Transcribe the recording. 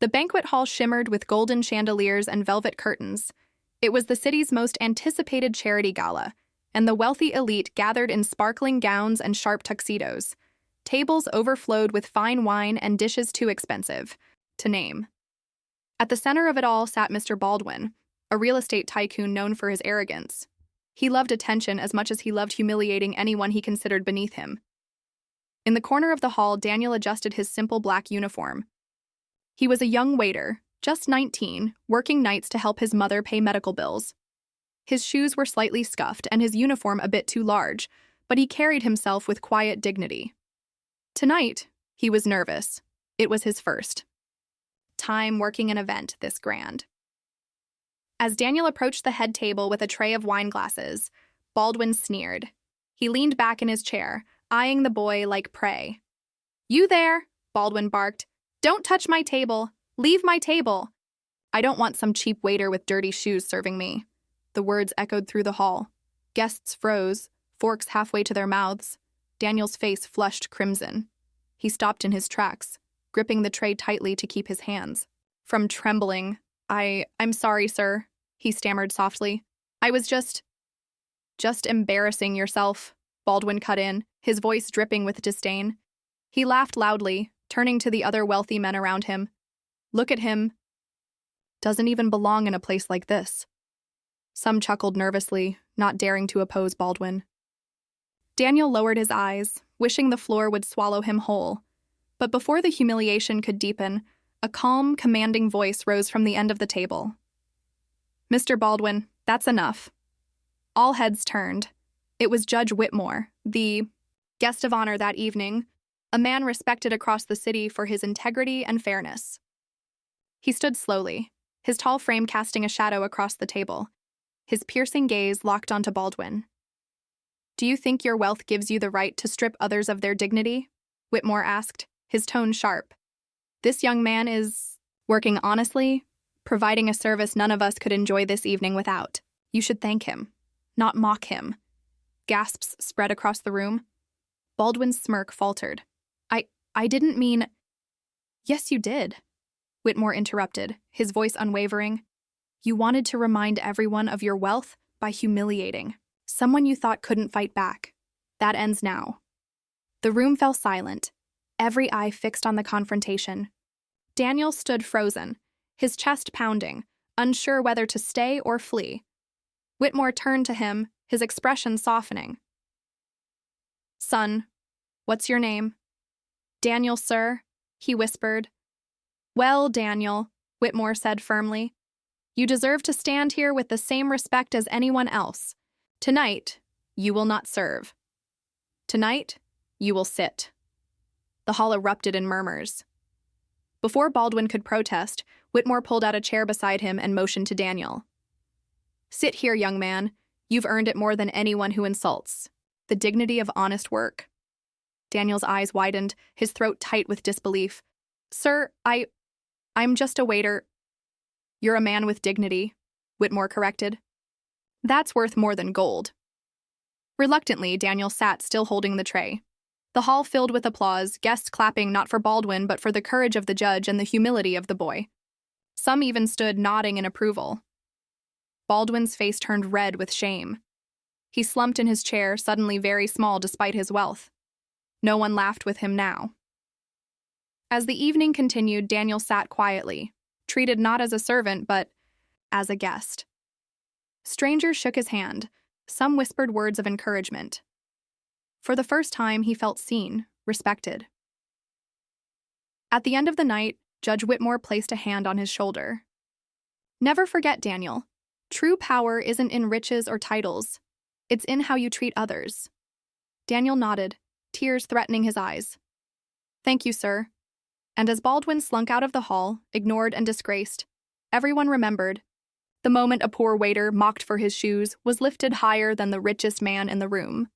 The banquet hall shimmered with golden chandeliers and velvet curtains. It was the city's most anticipated charity gala, and the wealthy elite gathered in sparkling gowns and sharp tuxedos. Tables overflowed with fine wine and dishes too expensive to name. At the center of it all sat Mr. Baldwin, a real estate tycoon known for his arrogance. He loved attention as much as he loved humiliating anyone he considered beneath him. In the corner of the hall, Daniel adjusted his simple black uniform. He was a young waiter, just 19, working nights to help his mother pay medical bills. His shoes were slightly scuffed and his uniform a bit too large, but he carried himself with quiet dignity. Tonight, he was nervous. It was his first time working an event this grand. As Daniel approached the head table with a tray of wine glasses, Baldwin sneered. He leaned back in his chair, eyeing the boy like prey. "You there," Baldwin barked. "Don't touch my table. Leave my table. I don't want some cheap waiter with dirty shoes serving me." The words echoed through the hall. Guests froze, forks halfway to their mouths. Daniel's face flushed crimson. He stopped in his tracks, gripping the tray tightly to keep his hands from trembling. I'm sorry, sir," he stammered softly. "I was just embarrassing yourself," Baldwin cut in, his voice dripping with disdain. He laughed loudly, turning to the other wealthy men around him. "Look at him. Doesn't even belong in a place like this." Some chuckled nervously, not daring to oppose Baldwin. Daniel lowered his eyes, wishing the floor would swallow him whole. But before the humiliation could deepen, a calm, commanding voice rose from the end of the table. "Mr. Baldwin, that's enough." All heads turned. It was Judge Whitmore, the guest of honor that evening, a man respected across the city for his integrity and fairness. He stood slowly, his tall frame casting a shadow across the table, his piercing gaze locked onto Baldwin. "Do you think your wealth gives you the right to strip others of their dignity?" Whitmore asked, his tone sharp. "This young man is working honestly, providing a service none of us could enjoy this evening without. You should thank him, not mock him." Gasps spread across the room. Baldwin's smirk faltered. I didn't mean—" "Yes, you did," Whitmore interrupted, his voice unwavering. "You wanted to remind everyone of your wealth by humiliating someone you thought couldn't fight back. That ends now." The room fell silent, every eye fixed on the confrontation. Daniel stood frozen, his chest pounding, unsure whether to stay or flee. Whitmore turned to him, his expression softening. "Son, what's your name?" "Daniel, sir," he whispered. "Well, Daniel," Whitmore said firmly, "you deserve to stand here with the same respect as anyone else. Tonight, you will not serve. Tonight, you will sit." The hall erupted in murmurs. Before Baldwin could protest, Whitmore pulled out a chair beside him and motioned to Daniel. "Sit here, young man. You've earned it more than anyone who insults the dignity of honest work." Daniel's eyes widened, his throat tight with disbelief. "Sir, I'm just a waiter." "You're a man with dignity," Whitmore corrected. "That's worth more than gold." Reluctantly, Daniel sat, still holding the tray. The hall filled with applause, guests clapping not for Baldwin but for the courage of the judge and the humility of the boy. Some even stood nodding in approval. Baldwin's face turned red with shame. He slumped in his chair, suddenly very small despite his wealth. No one laughed with him now. As the evening continued, Daniel sat quietly, treated not as a servant but as a guest. Strangers shook his hand. Some whispered words of encouragement. For the first time, he felt seen, respected. At the end of the night, Judge Whitmore placed a hand on his shoulder. "Never forget, Daniel. True power isn't in riches or titles. It's in how you treat others." Daniel nodded, tears threatening his eyes. "Thank you, sir." And as Baldwin slunk out of the hall, ignored and disgraced, everyone remembered. The moment a poor waiter, mocked for his shoes, was lifted higher than the richest man in the room.